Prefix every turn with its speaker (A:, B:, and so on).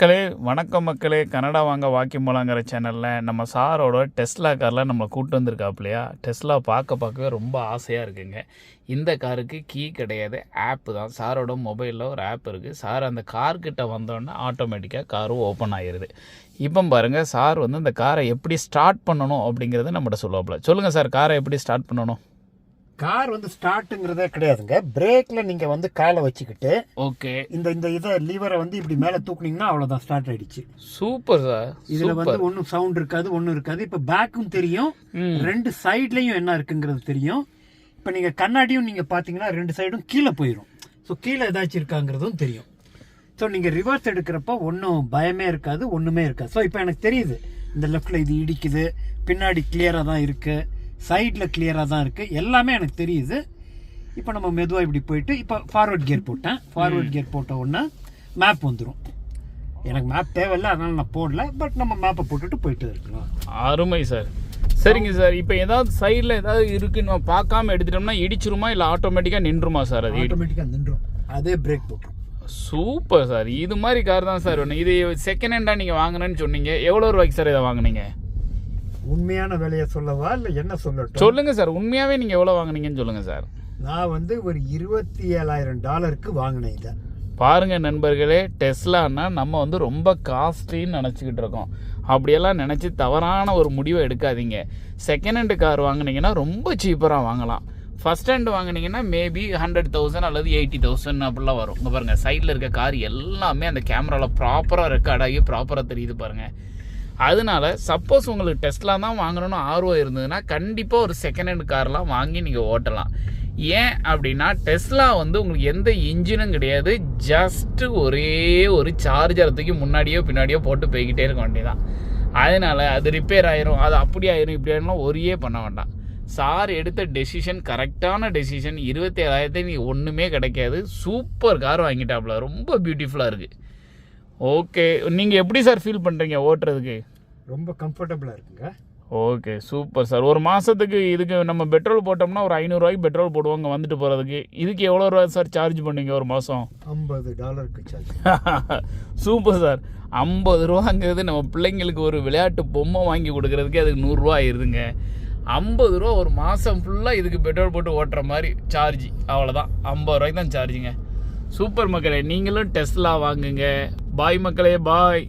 A: வணக்கம் மக்களே. கனடா வாங்க வாக்கிங் போலாங்கிற சேனலில் நம்ம சாரோட டெஸ்லா காரில் நம்மளை கூப்பிட்டு வந்திருக்காப்லையா. டெஸ்லா பார்க்கவே ரொம்ப ஆசையாக இருக்குங்க. இந்த காருக்கு கீ கிடையாது, ஆப்பு தான். சாரோட மொபைலில் ஒரு ஆப் இருக்குது. சார் அந்த கார்கிட்ட வந்தோடனே ஆட்டோமேட்டிக்காக காரும் ஓப்பன் ஆகிடுது. இப்போ பாருங்கள், சார் வந்து இந்த காரை எப்படி ஸ்டார்ட் பண்ணணும் அப்படிங்கிறத நம்மகிட்ட சொல்லுவாப்புல. சொல்லுங்கள் சார், காரை எப்படி ஸ்டார்ட் பண்ணணும்?
B: கார் வந்து ஸ்டார்ட்டுங்கிறதே கிடையாதுங்க. பிரேக்ல நீங்க வந்து காலை வச்சுக்கிட்டு
A: ஓகே,
B: இந்த இதை லீவரை வந்து இப்படி மேல தூக்குனீங்கன்னா அவ்வளவுதான், ஸ்டார்ட் ஆயிடுச்சு.
A: Super sir.
B: இதுல வந்து ஒன்றும் சவுண்ட் இருக்காது, ஒன்றும் இருக்காது. இப்ப பேக்கும் தெரியும், ரெண்டு சைட்லயும் என்ன இருக்குங்கிறது தெரியும். இப்ப நீங்க கண்ணாடியும் நீங்க பாத்தீங்கன்னா ரெண்டு சைடும் கீழே போயிடும். ஸோ கீழே ஏதாச்சும் இருக்காங்கிறதும் தெரியும். ஸோ நீங்க ரிவர்ஸ் எடுக்கிறப்ப ஒன்றும் பயமே இருக்காது, ஒண்ணுமே இருக்காது. ஸோ இப்போ எனக்கு தெரியுது, இந்த லெஃப்ட்ல இது இடிக்குது, பின்னாடி கிளியரா தான் இருக்கு, சைடில் கிளியராக தான் இருக்குது, எல்லாமே எனக்கு தெரியுது. இப்போ நம்ம மெதுவாக இப்படி போயிட்டு இப்போ ஃபார்வர்ட் கியர் போட்டேன். ஃபார்வர்ட் கியர் போட்ட உடனே மேப் வந்துடும். எனக்கு மேப் தேவையில்லை, அதனால் நான் போடல. பட் நம்ம மேப்பை போட்டுட்டு போயிட்டு இருக்கலாம்.
A: அருமை சார். சரிங்க சார், இப்போ ஏதாவது சைடில் ஏதாவது இருக்குன்னு நம்ம பார்க்காம எடுத்துட்டோம்னா இடிச்சிருமா இல்லை ஆட்டோமேட்டிக்காக நின்றுமா சார்? அது
B: ஆட்டோமேட்டிக்காக நின்றும், அதே பிரேக் போட்டுரும்.
A: Super sir. இது மாதிரி கார் தான் சார் ஒன்று. இது செகண்ட் ஹேண்டாக நீங்கள் வாங்கினேன்னு சொன்னீங்க. எவ்வளோ ரூபாய்க்கு சார் இதை வாங்கினீங்க?
B: உண்மையான விலையை சொல்லவா இல்லை என்ன சொல்லட்டும்?
A: சொல்லுங்க சார், உண்மையாகவே நீங்கள் எவ்வளோ வாங்கினீங்கன்னு சொல்லுங்கள் சார்.
B: நான் வந்து ஒரு $27,000 வாங்கினேன் இதை.
A: பாருங்க நண்பர்களே, டெஸ்லான்னா நம்ம வந்து ரொம்ப காஸ்ட்லின்னு நினச்சிக்கிட்டு இருக்கோம். அப்படியெல்லாம் நினச்சி தவறான ஒரு முடிவை எடுக்காதீங்க. செகண்ட் ஹேண்டு கார் வாங்கினீங்கன்னா ரொம்ப சீப்பராக வாங்கலாம். ஃபர்ஸ்ட் ஹேண்டு வாங்கினீங்கன்னா மேபி 100,000 அல்லது 80,000 அப்படிலாம் வரும். இங்கே பாருங்கள், சைடில் இருக்க கார் எல்லாமே அந்த கேமராவில் ப்ராப்பராக ரெக்கார்ட் ஆகி ப்ராப்பராக தெரியுது பாருங்கள். அதனால சப்போஸ் உங்களுக்கு டெஸ்லா தான் வாங்கணும்னு ஆர்வம் இருந்ததுன்னா கண்டிப்பாக ஒரு செகண்ட் ஹேண்ட் கார்லாம் வாங்கி நீங்கள் ஓட்டலாம். ஏன் அப்படின்னா டெஸ்லா வந்து உங்களுக்கு எந்த இன்ஜினும் கிடையாது, ஜஸ்ட்டு ஒரே ஒரு சார்ஜரத்துக்கு முன்னாடியோ பின்னாடியோ போட்டு போய்கிட்டே இருக்க வேண்டியதான். அதனால் அது ரிப்பேர் ஆயிரும், அது அப்படி ஆயிரும், இப்படி ஆயிரும், ஒரே பண்ண வேண்டாம். சார் எடுத்த டெசிஷன் கரெக்டான டெசிஷன். 27,000 நீ ஒன்றுமே கிடைக்காது, சூப்பர் கார் வாங்கிட்டாப்புல, ரொம்ப பியூட்டிஃபுல்லாக இருக்குது. ஓகே, நீங்கள் எப்படி சார் ஃபீல் பண்ணுறீங்க ஓட்டுறதுக்கு?
B: ரொம்ப கம்ஃபர்டபுளாக இருக்குங்க.
A: Okay, super sir. ஒரு மாதத்துக்கு இதுக்கு நம்ம பெட்ரோல் போட்டோம்னா ஒரு $500 பெட்ரோல் போடுவாங்க வந்துட்டு போகிறதுக்கு. இதுக்கு எவ்வளோ ரூபா சார் சார்ஜ் பண்ணுவீங்க ஒரு மாதம்?
B: $50 சார்ஜ்.
A: Super sir. $50 நம்ம பிள்ளைங்களுக்கு ஒரு விளையாட்டு பொம்மை வாங்கி கொடுக்கறதுக்கு அதுக்கு $100 ஆயிடுதுங்க. $50 ஒரு மாதம் ஃபுல்லாக இதுக்கு பெட்ரோல் போட்டு ஓட்டுற மாதிரி சார்ஜ். அவ்வளோதான், $50 தான் சார்ஜுங்க. சூப்பர் மக்களே, நீங்களும் டெஸ்லா வாங்குங்க. பாய் மக்களே, பாய்.